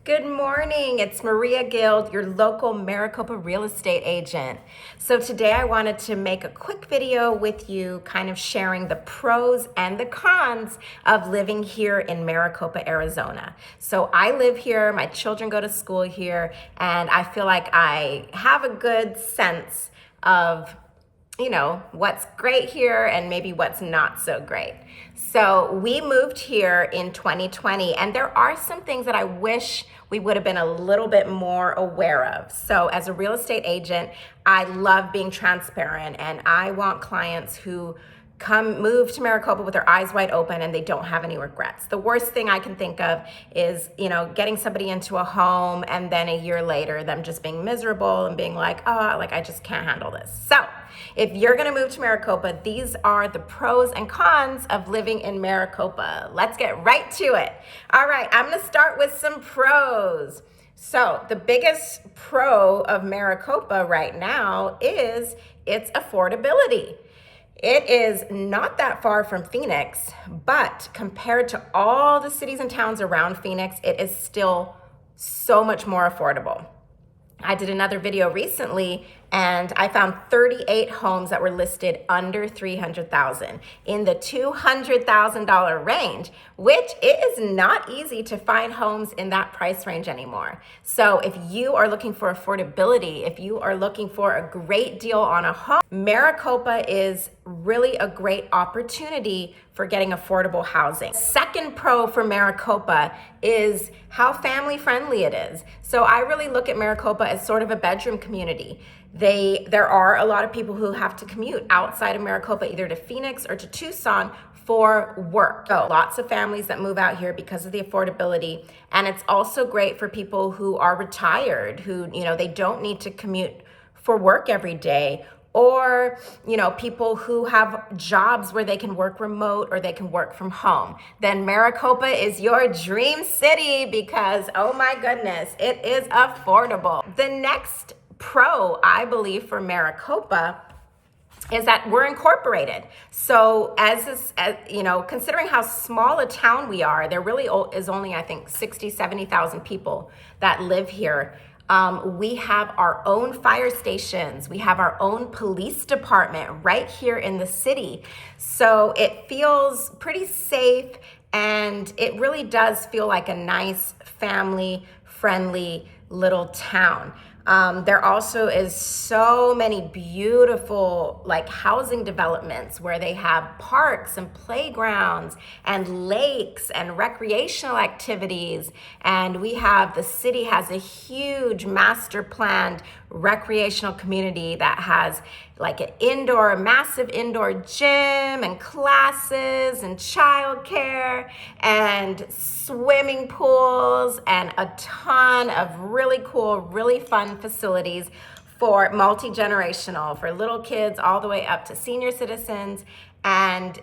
Good morning. It's Maria Guild, your local Maricopa real estate agent. So today I wanted to make a quick video with you kind of sharing the pros and the cons of living here in Maricopa, Arizona. So I live here, my children go to school here, and I feel like I have a good sense of what's great here and maybe what's not so great. So we moved here in 2020, and there are some things that I wish we would have been a little bit more aware of. So as a real estate agent, I love being transparent, and I want clients who move to Maricopa with their eyes wide open and they don't have any regrets. The worst thing I can think of is, getting somebody into a home and then a year later them just being miserable and being like, I just can't handle this. So if you're gonna move to Maricopa, these are the pros and cons of living in Maricopa. Let's get right to it. All right, I'm gonna start with some pros. So the biggest pro of Maricopa right now is its affordability. It is not that far from Phoenix, but compared to all the cities and towns around Phoenix, it is still so much more affordable. I did another video recently and I found 38 homes that were listed under $300,000 in the $200,000 range, which it is not easy to find homes in that price range anymore. So if you are looking for affordability, if you are looking for a great deal on a home, Maricopa is really a great opportunity for getting affordable housing. Second pro for Maricopa is how family friendly it is. So I really look at Maricopa as sort of a bedroom community. There are a lot of people who have to commute outside of Maricopa, either to Phoenix or to Tucson for work. So lots of families that move out here because of the affordability. And it's also great for people who are retired, who, they don't need to commute for work every day, or people who have jobs where they can work remote or they can work from home. Then Maricopa is your dream city because, oh my goodness, it is affordable. The next pro, I believe, for Maricopa is that we're incorporated. So considering how small a town we are, there really is only, I think, 70,000 people that live here. We have our own fire stations. We have our own police department right here in the city. So it feels pretty safe, and it really does feel like a nice family-friendly little town. There also is so many beautiful housing developments where they have parks and playgrounds and lakes and recreational activities. And the city has a huge master planned recreational community that has a massive indoor gym and classes and childcare and swimming pools and a ton of really cool, really fun facilities for multi-generational, for little kids all the way up to senior citizens. And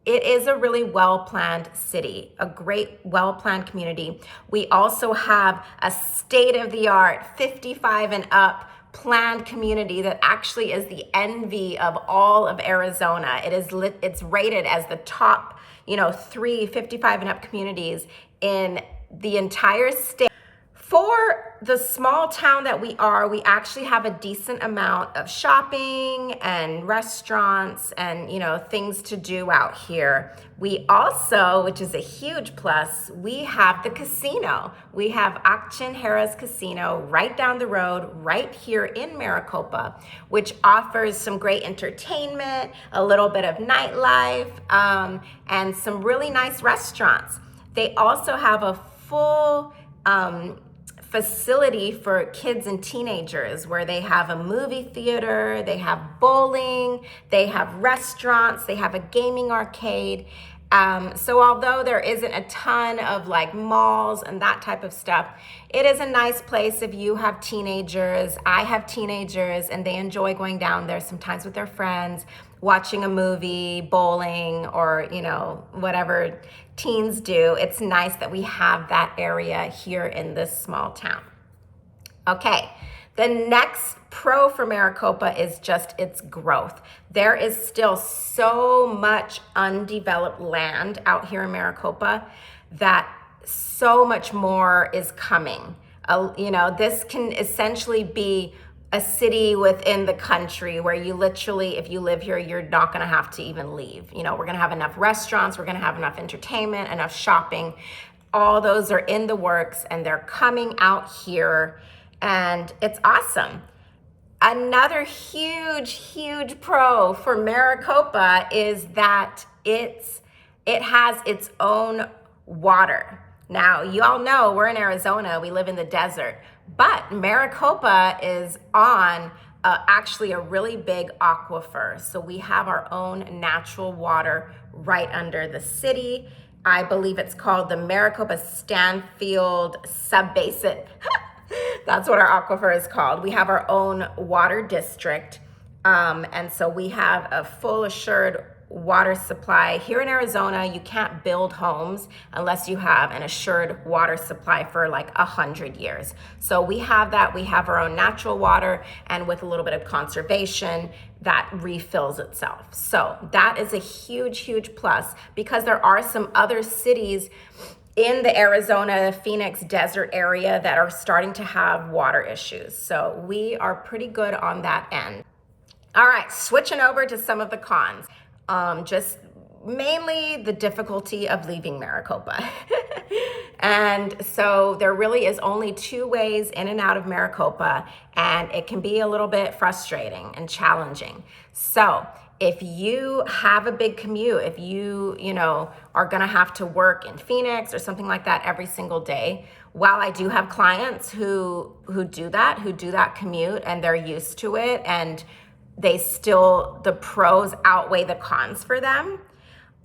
it is a really well-planned city, a great well-planned community. We also have a state-of-the-art 55 and up planned community that actually is the envy of all of Arizona. It's rated as the top, 3 55 and up communities in the entire state. For the small town that we are, we actually have a decent amount of shopping and restaurants and, things to do out here. We also, which is a huge plus, we have the casino. We have Action Harrah's Casino right down the road, right here in Maricopa, which offers some great entertainment, a little bit of nightlife, and some really nice restaurants. They also have a full facility for kids and teenagers where they have a movie theater, they have bowling, they have restaurants, they have a gaming arcade. So although there isn't a ton of malls and that type of stuff, it is a nice place if you have teenagers. I have teenagers and they enjoy going down there sometimes with their friends, watching a movie, bowling, or whatever teens do. It's nice that we have that area here in this small town. Okay, the next pro for Maricopa is just its growth. There is still so much undeveloped land out here in Maricopa that so much more is coming. This can essentially be a city within the country where you literally, if you live here, you're not going to have to even leave. We're going to have enough restaurants, we're going to have enough entertainment, enough shopping. All those are in the works and they're coming out here, and it's awesome. Another huge pro for Maricopa is that it has its own water. Now, you all know we're in Arizona, we live in the desert, but Maricopa is on actually a really big aquifer. So we have our own natural water right under the city. I believe it's called the Maricopa Stanfield Subbasin. That's what our aquifer is called. We have our own water district. And so we have a full assured water supply. Here in Arizona, you can't build homes unless you have an assured water supply for like 100 years. So we have that. We have our own natural water, and with a little bit of conservation, that refills itself. So that is a huge plus, because there are some other cities in the Arizona, Phoenix desert area that are starting to have water issues. So we are pretty good on that end. All right, switching over to some of the cons. Just mainly the difficulty of leaving Maricopa. And so there really is only 2 ways in and out of Maricopa, and it can be a little bit frustrating and challenging. So if you have a big commute, if you are gonna have to work in Phoenix or something like that every single day, while I do have clients who do that commute and they're used to it, and the pros outweigh the cons for them,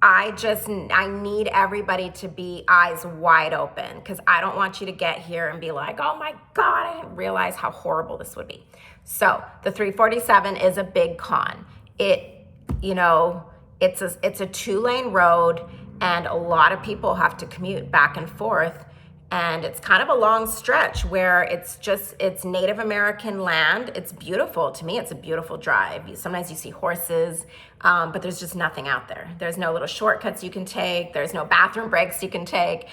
I need everybody to be eyes wide open, because I don't want you to get here and be like, oh my God, I didn't realize how horrible this would be. So the 347 is a big con. It's a 2-lane road, and a lot of people have to commute back and forth. And it's kind of a long stretch where it's Native American land. It's beautiful. To me, it's a beautiful drive. Sometimes you see horses, but there's just nothing out there. There's no little shortcuts you can take. There's no bathroom breaks you can take.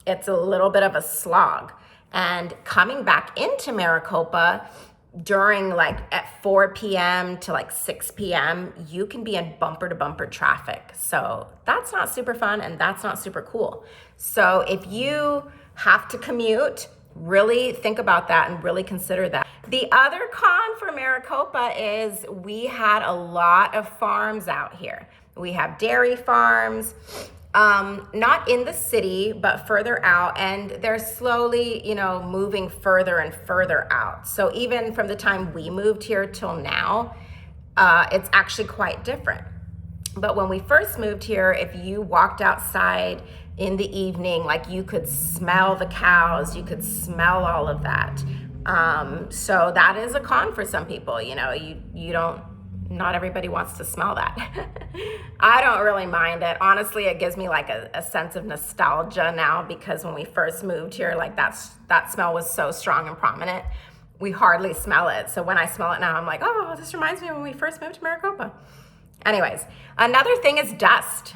It's a little bit of a slog. And coming back into Maricopa during at 4 p.m. to 6 p.m., you can be in bumper to bumper traffic. So that's not super fun, and that's not super cool. So if you have to commute, really think about that and really consider that. The other con for Maricopa is we had a lot of farms out here. We have dairy farms, not in the city, but further out, and they're slowly, moving further and further out. So even from the time we moved here till now, it's actually quite different. But when we first moved here, if you walked outside in the evening, you could smell the cows, you could smell all of that. So that is a con for some people. Not everybody wants to smell that. I don't really mind it. Honestly, it gives me a sense of nostalgia now, because when we first moved here, that smell was so strong and prominent. We hardly smell it. So when I smell it now, I'm like, oh, this reminds me of when we first moved to Maricopa. Anyways, another thing is dust.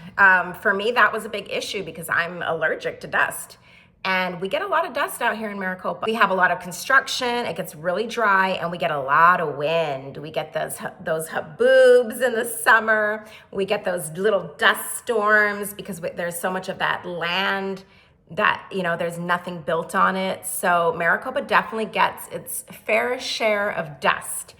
For me, that was a big issue because I'm allergic to dust. And we get a lot of dust out here in Maricopa. We have a lot of construction, it gets really dry, and we get a lot of wind. We get those haboobs in the summer. We get those little dust storms because there's so much of that land that, there's nothing built on it. So Maricopa definitely gets its fair share of dust.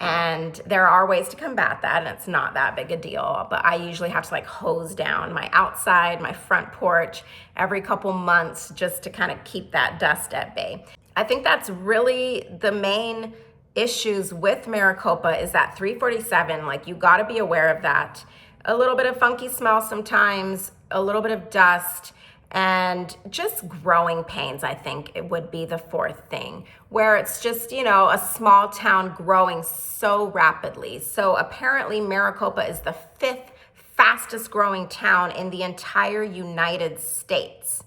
And there are ways to combat that, and it's not that big a deal. But I usually have to hose down my outside, my front porch every couple months just to kind of keep that dust at bay. I think that's really the main issues with Maricopa, is that 347, you gotta be aware of that. A little bit of funky smell sometimes, a little bit of dust, and just growing pains. I think it would be the 4th thing, where it's just, a small town growing so rapidly. So apparently Maricopa is the 5th fastest growing town in the entire United States.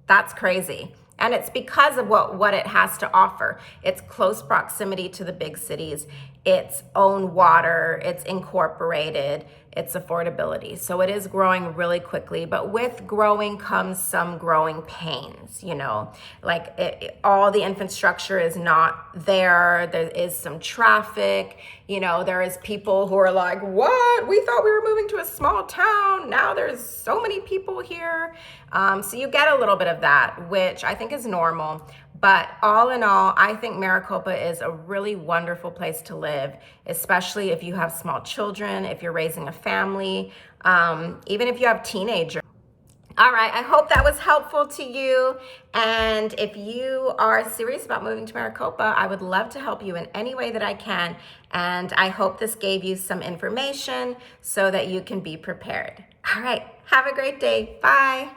That's crazy. And it's because of what it has to offer. Its close proximity to the big cities, its own water, it's incorporated, its affordability. So it is growing really quickly, but with growing comes some growing pains, you know, like all the infrastructure is not there. There is some traffic, you know, there is people who are like, what? We thought we were moving to a small town. Now there's so many people here. So you get a little bit of that, which I think is normal. But all in all, I think Maricopa is a really wonderful place to live, especially if you have small children, if you're raising a family, even if you have teenagers. All right, I hope that was helpful to you. And if you are serious about moving to Maricopa, I would love to help you in any way that I can. And I hope this gave you some information so that you can be prepared. All right, have a great day. Bye.